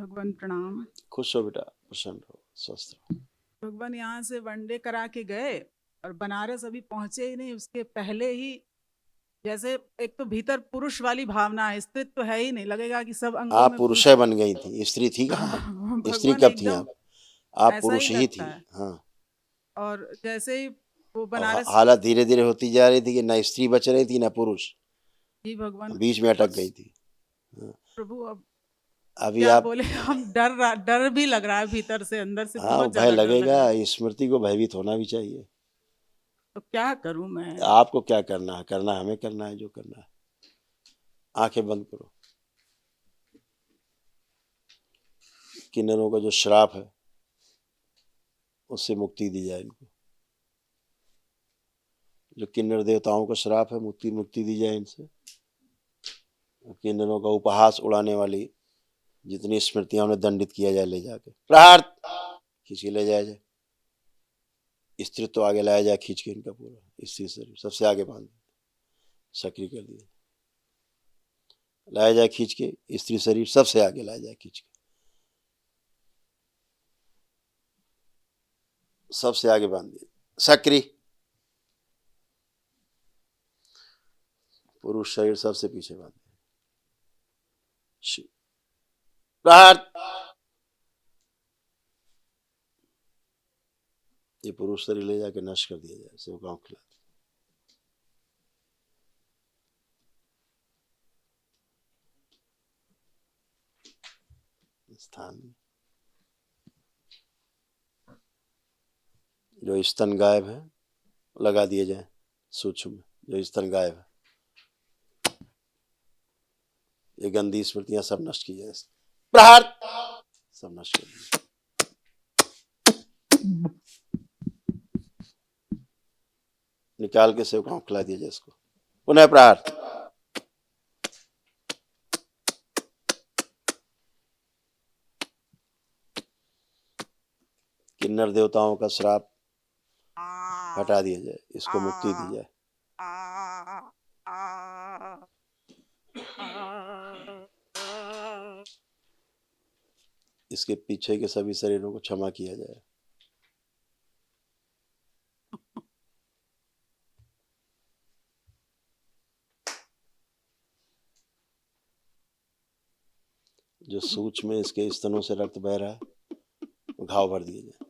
भगवान प्रणाम। खुश हो बेटा, प्रसन्न रहो, स्वस्थ रहो। भगवान यहाँ से वनडे करा के गए और बनारस अभी पहुंचे ही नहीं, उसके पहले ही जैसे एक तो भीतर पुरुष वाली भावना है, स्त्रीत्व तो है ही नहीं, लगेगा कि सब अंगों आप में पुरुष पुरुष। बन गई थी, स्त्री थी कहाँ आप? स्त्री भगवान कब थी एकदम आप ऐसा ही पुरुष ही लगता थी। है। हाँ, और जैसे ही वो और बनारस। हालत धीरे धीरे होती जा रही थी कि न स्त्री बच रही थी न पुरुष, जी भगवान, बीच में अटक कुछ गई थी। हाँ। प्रभु अब अभी क्या आप, बोले हम, डर भी लग रहा है भीतर से, अंदर से हाँ, बहुत भय ज्यादा डर लग लगेगा, रहा है। स्मृति को भयभीत होना भी चाहिए। तो क्या करूं मैं। आपको क्या करना है, करना हमें करना है जो करना है। आंखें बंद करो। किन्नरों का जो श्राप है उससे मुक्ति दी जाए इनको। जो किन्नर देवताओं का श्राप है, मुक्ति दी जाए इनसे। किन्नरों का उपहास उड़ाने वाली जितनी स्मृतियां उन्हें दंडित किया जाए, ले जाके प्रहार खींच के ले जाया जाए। स्त्रीत्व तो आगे लाया जाए, खींच के इनका पूरा स्त्री शरीर सबसे आगे बांध सक्रिय कर दिया, लाया जाए खींच के, स्त्री शरीर सबसे आगे लाया जाए खींच के, सबसे आगे बांध दिया सक्रिय। पुरुष शरीर सबसे पीछे बांध दिया। प्रहार। ये पुरुष शरीर ले जाके नष्ट कर दिया जाए, सेवकाओं के खिलाफ। स्थान जो स्तन गायब है लगा दिए जाए, सूक्ष्म में जो स्तन गायब है, ये गंदी स्मृतियां सब नष्ट की जाए। प्रहार। सब नष्ट कर दिए। निकाल के सेवकाओं खिला दिया जाए इसको। पुनः प्रहार। किन्नर देवताओं का श्राप हटा दिया जाए, इसको मुक्ति दी जाए। इसके पीछे के सभी शरीरों को क्षमा किया जाए। जो सूक्ष्म में इसके स्तनों से रक्त बह रहा है, घाव भर दिए जाए।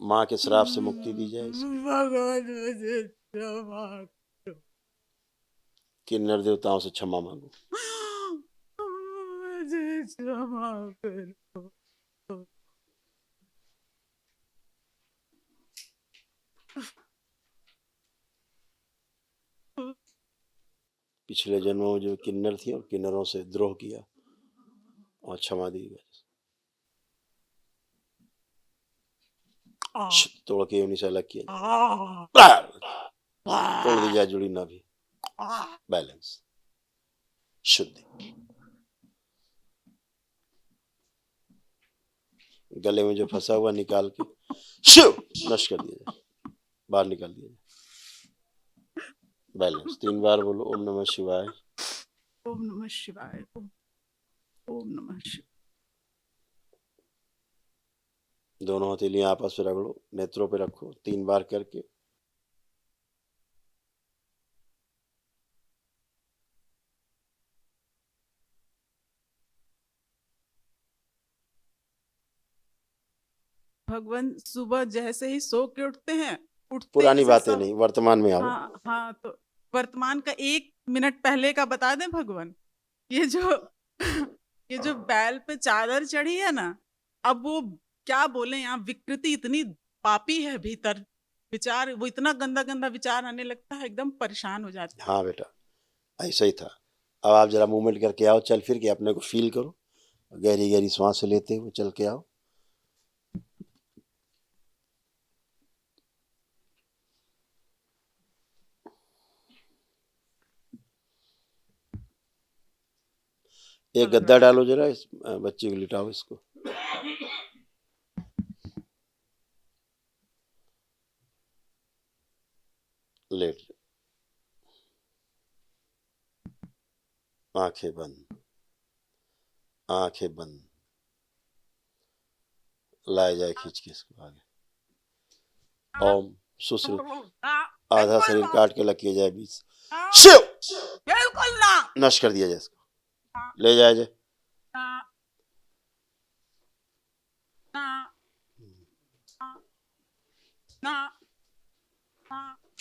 माँ के श्राप से मुक्ति दी जाए इसको। भगवान मुझे क्षमा करो। किन्नर देवताओं से क्षमा मांगो। मुझे क्षमा करो। पिछले जन्मों में जो किन्नर थी और किन्नरों से द्रोह किया और क्षमा दी गई। तोड़ के उन्हीं से अलग किया, तोड़ दी जाए जुड़ी ना भी। बैलेंस, शुद्धि। गले में जो फंसा हुआ निकाल के शिव नष्ट कर दिया जाए, बाहर निकाल दिया जाए। बैलेंस। 3 बार बोलो ओम नमः शिवाय। ओम नमः शिवाय। ओम नमः शिवाय। दोनों हथेलियां आपस में रगड़ो, नेत्रों पे रखो 3 बार करके। भगवान सुबह जैसे ही सो के उठते हैं, उठते ही पुरानी से बातें सब। नहीं, वर्तमान में आओ। हाँ हाँ, तो वर्तमान का 1 मिनट पहले का बता दें भगवान। ये जो ये जो बैल पे चादर चढ़ी है ना, अब वो क्या बोले, यहाँ विकृति इतनी पापी है भीतर, विचार वो इतना गंदा गंदा विचार आने लगता है, एकदम परेशान हो जाते हैं। हाँ बेटा, ऐसा ही था। अब आप जरा मूवमेंट करके आओ, चल फिर के अपने को फील करो, गहरी गहरी सांस लेते हुए चल के आओ। एक गद्दा डालो जरा, इस बच्चे को लिटाओ इसको। लेट जाओ, आंखें बंद, आंखें बंद, लाया जाए खींच के इसको आगे। ओम सुश्रुत, आधा शरीर काट के लग किया जाए बीच से। शिव, बिल्कुल ना। नष्ट कर दिया जाए इसको, ले जाया जाए।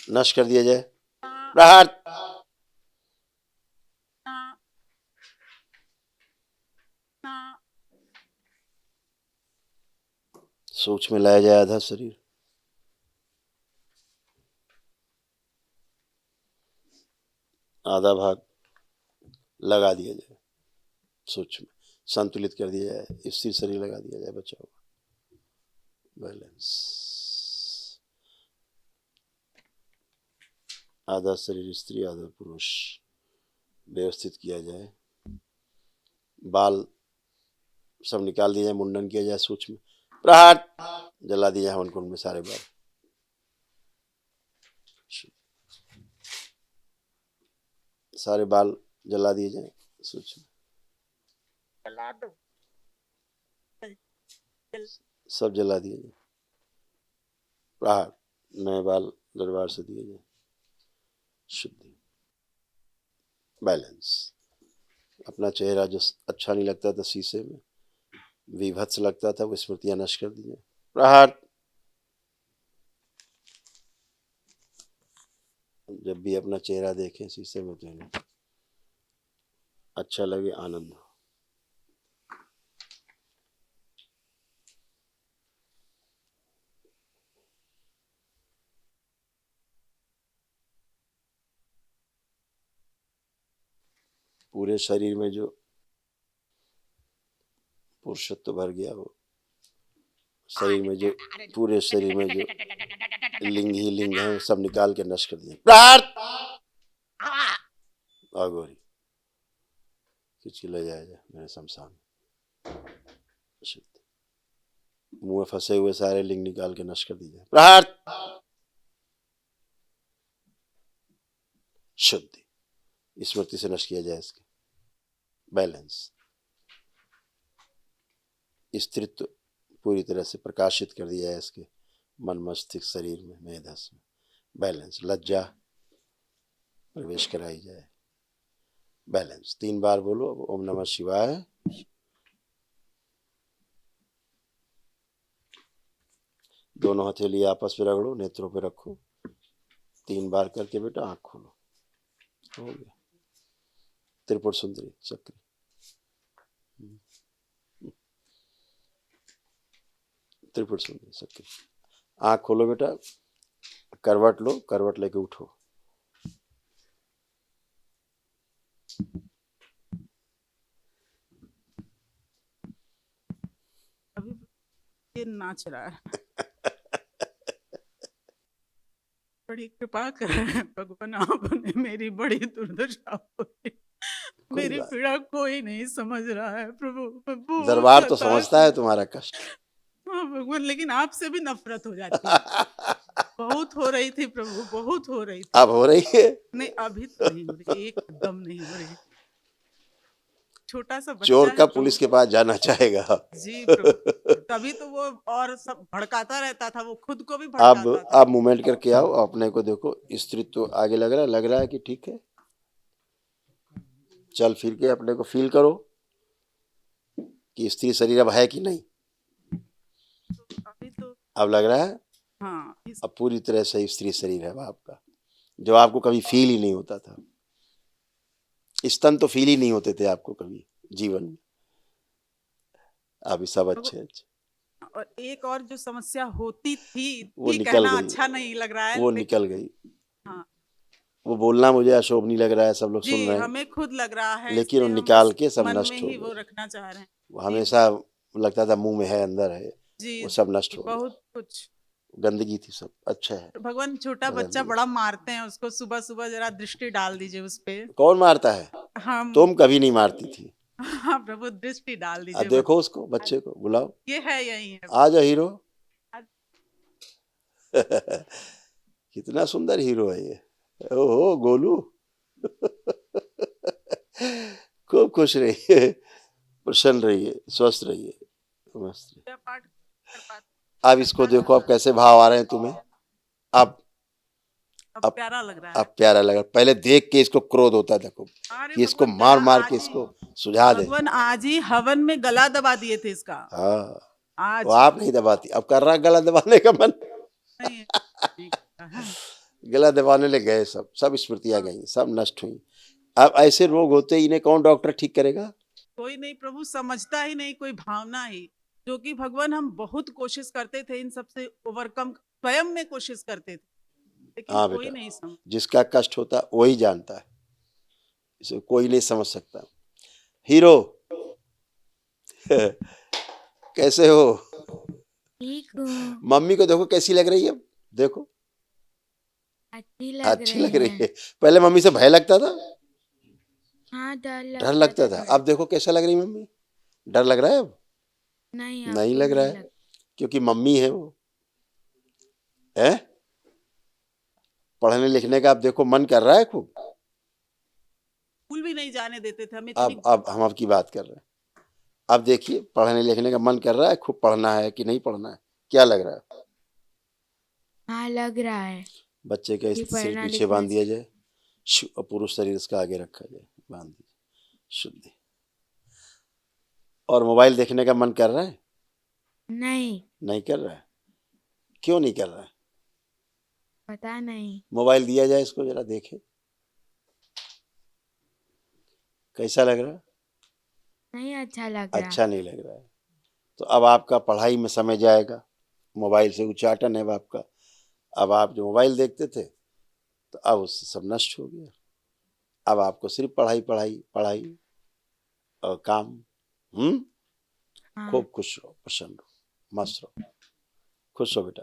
नष्ट कर दिया जाए। प्रहार, सूक्ष्म में लाया जाए आधा शरीर, आधा भाग लगा दिया जाए, सूक्ष्म संतुलित कर दिया जाए, स्थिर शरीर लगा दिया जाए, बचा हुआ बैलेंस। आधा शरीर स्त्री आधा पुरुष व्यवस्थित किया जाए, बाल सब निकाल दिया जाए, मुंडन किया जाए सूक्ष्म। प्रहार, जला दिया हवन कुंड में सारे बाल। सारे बाल जला दिए जाए सूक्ष्म, सब जला दिए जाए। प्रहार, नए बाल दरबार से दिए जाए। शुद्धि, बैलेंस। अपना चेहरा जो अच्छा नहीं लगता था शीशे में, विभत्स लगता था, वो स्मृतियां नष्ट कर दी जाए। प्रहार, जब भी अपना चेहरा देखें शीशे में तो अच्छा लगे, आनंद हो। पूरे शरीर में जो पुरुषत्व भर गया हो, शरीर में जो पूरे शरीर में जो लिंग ही लिंग है, सब निकाल के नष्ट कर दिए। प्रहार, अघोरी, खींच के ले जाया जाए मेरे शमशान। मुंह में फंसे हुए सारे लिंग निकाल के नष्ट कर दीजिए। प्रहार, शुद्धि, स्मृति से नष्ट किया जाए इसके। बैलेंस, स्त्रीत्व पूरी तरह से प्रकाशित कर दिया है इसके मन मस्तिष्क शरीर में, मेधस में। बैलेंस, लज्जा प्रवेश कराई जाए। बैलेंस, 3 बार बोलो ओम नमः शिवाय। दोनों हथेली आपस में रगड़ो, नेत्रों पे रखो, 3 बार करके बेटा आंख खोलो, हो गया। त्रिपुर सुंदरी चक्र, त्रिपुर सुंदरी चक्र। आंख खोलो बेटा, करवट लो, करवट लेके उठो। अभी ये नाच रहा है। बड़ी कृपा कर भगवान, आपने मेरी बड़ी दुर्दशा हुई। मेरी बात। पीड़ा कोई नहीं समझ रहा है प्रभु। मैं बहुत दरबार तो हताश समझता है तुम्हारा कष्ट। हाँ भगवान, लेकिन आपसे भी नफरत हो जाती है। बहुत हो रही थी प्रभु, बहुत हो रही थी। अब हो रही है? नहीं, अभी तो नहीं हो रही, एकदम नहीं हो रही। छोटा सा बच्चा चोर है का प्रभु। पुलिस के पास जाना चाहेगा। जी प्रभु, तभी तो वो और सब भड़काता रहता था, वो खुद को भी भड़काता था। आप मूवमेंट करके आओ, अपने को देखो, स्त्रीत्व आगे लग रहा है कि ठीक है। चल फिर के अपने को फील करो कि स्त्री शरीर अब है कि नहीं। अभी तो अब लग रहा है हाँ, अब पूरी तरह से स्त्री शरीर है आपका, जो आपको कभी फील ही नहीं होता था। स्तन तो फील ही नहीं होते थे आपको कभी जीवन में। अभी सब अच्छे। और एक और जो समस्या होती थी, वो निकल कहना गई। अच्छा नहीं लग रहा है, वो निकल गई। हाँ, वो बोलना मुझे अशोभनीय लग रहा है, सब लोग सुन रहे हैं, हमें खुद लग रहा है, लेकिन वो इसलिए हम निकाल के सब मन नष्ट में हो ही वो गए। रखना चाह रहे हैं। वो हमेशा लगता था मुंह में है, अंदर है, जी, वो सब नष्ट हो गया। बहुत कुछ गंदगी थी सब। अच्छा है भगवान। छोटा बच्चा बड़ा मारते हैं उसको, सुबह सुबह जरा दृष्टि डाल दीजिए उस पे। कौन मारता है? हम तुम कभी नहीं मारती थी। हाँ प्रभु, दृष्टि डाल दीजिए। देखो उसको, बच्चे को बुलाओ, ये है, यही है। आ जाओ हीरो। कितना सुंदर हीरो है ये। ओहो गोलू खूब खुश रहिए, प्रसन्न रहिए, स्वस्थ रहिए, मस्त रहिए। पूजा पाठ कर पाते, अब इसको देखो, अब कैसे भाव आ रहे हैं तुम्हें। अब अब अब प्यारा लग रहा है। अब प्यारा लगा। पहले देख के इसको क्रोध होता है, देखो अरे कि इसको भगवान, मार गला मार के आज ही, इसको सुझा दे। भगवान आज ही हवन में गला दबा दिए थे इसका। हाँ, वो आज आप नहीं दबाती, अब कर रहा गला दबाने का मन। नहीं है, नहीं करता है। गला दबाने लग गए, सब सब स्मृतियां गई, सब नष्ट हुई। अब ऐसे रोग होते ही इन्हें कौन डॉक्टर ठीक करेगा। कोई नहीं, प्रभु समझता ही नहीं, कोई भावना ही, जो कि भगवान हम बहुत कोशिश करते थे इन सबसे ओवरकम, स्वयं में कोशिश करते थे, लेकिन हाँ कोई बेटा, नहीं समझ। जिसका कष्ट होता है वही जानता है, इसे कोई नहीं समझ सकता। हीरो कैसे हो। ठीक हूँ। मम्मी को देखो कैसी लग रही है, देखो अच्छी लग रही है। पहले मम्मी से भय लगता था, हाँ, डर लगता था। थोड़ा। अब देखो कैसा लग रही है मम्मी, डर लग रहा है अब नहीं, नहीं लग रहा है, क्योंकि मम्मी है वो है। पढ़ने लिखने का अब देखो मन कर रहा है खूब। स्कूल भी नहीं जाने देते थे हम, इतनी अब हम आपकी बात कर रहे हैं। अब देखिए, पढ़ने लिखने का मन कर रहा है, खूब पढ़ना है कि नहीं पढ़ना है, क्या लग रहा है। हाँ, लग रहा है। बच्चे का कि सिर पढ़ना पीछे लिखना बांध दिया जाए, और पुरुष शरीर इसका आगे रखा जाए, बांध दीजिए, शुद्धि। और मोबाइल देखने का मन कर रहा है, नहीं, नहीं कर रहा है, क्यों नहीं कर रहा है। पता नहीं। मोबाइल दिया जाए इसको, जरा देखे कैसा लग रहा है। नहीं अच्छा लग रहा। अच्छा नहीं लग रहा है, तो अब आपका पढ़ाई में समय जाएगा, मोबाइल से उच्चाटन है आपका। अब आप जो मोबाइल देखते थे, तो अब उससे सब नष्ट हो गया। अब आपको सिर्फ पढ़ाई पढ़ाई पढ़ाई और काम। हाँ, खूब खुश रहो, प्रसन्न रहो, मस्त रहो, खुश हो बेटा।